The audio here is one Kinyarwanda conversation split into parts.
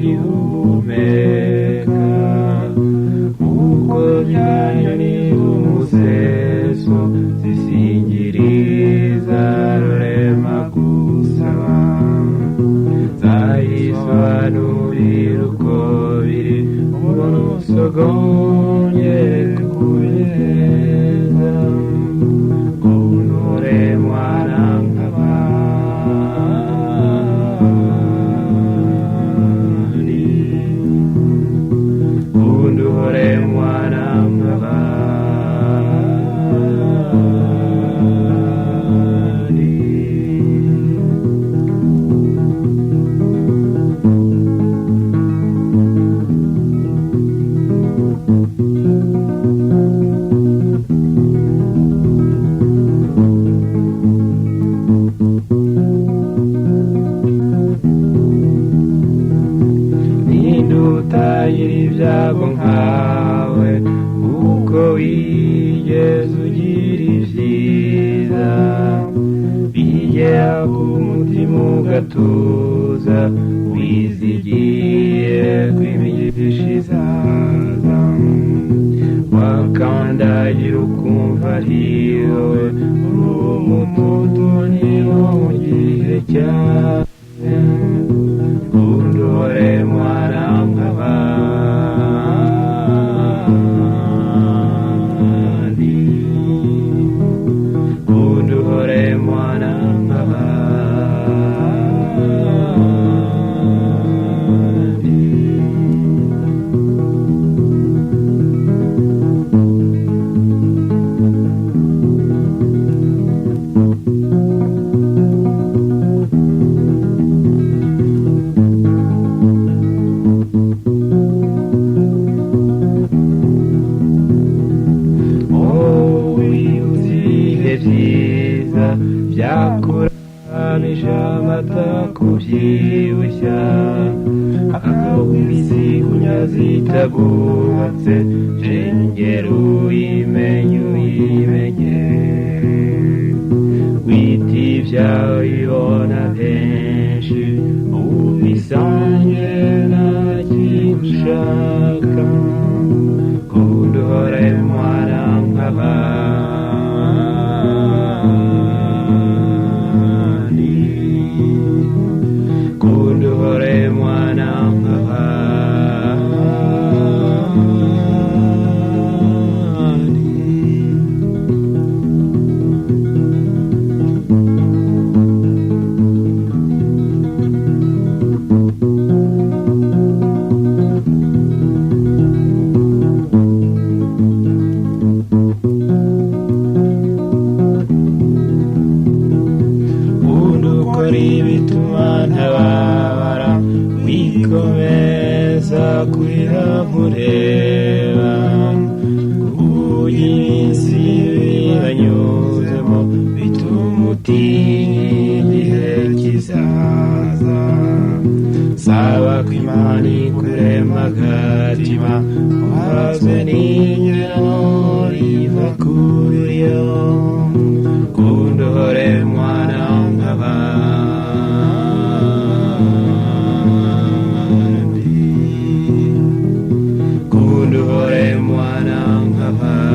gihumeka uko byanyoni umuseso zisingiriza rurema gusaba zayisobanurira uko biri ubona usogonye kubeza kunure mwana nk'abandi kunure mwana nk'abandi. Utagira ibyago nkawe uko wigeze ugira ibyiza bigera ku mutima ugatuza wizigiye kw'imigisha izaza wakandagira ukumva ari wowe uri umutoni wo mu gihe cyawe kundore mwana nk'abandi kundore mwana nk'abandi. Byiza byakuramije amata kubyibushya akawisi kunyazitaguhatse jengera uyimenye uyimenye witi ibyawe ibona benshi ubisange nta kimushaka kundore mwana nk'abandi kundore mwana nk'abandi. Bituma ntababara wikomeza kurira nkureba uburyo iminsi banyuzemo bituma utinya igihe kizaza saba ko Imana ikurema agatima uhazwe n'ingero riva kuri yo kundore mwana nk'abandi kundore mwana nk'abandi.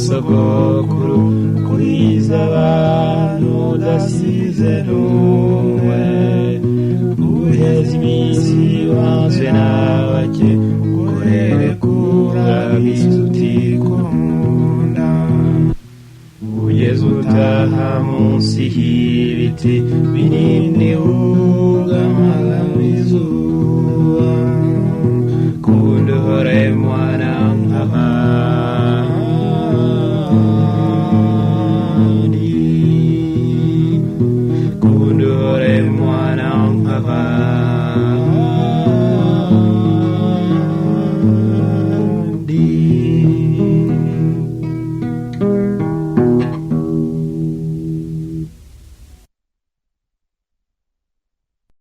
Sogokuru kuriza abantu udasize n'umwe uheza iminsi wanzwe n'abake ukorere kurabiza utikunda ugeze utaha munsi y'ibiti binini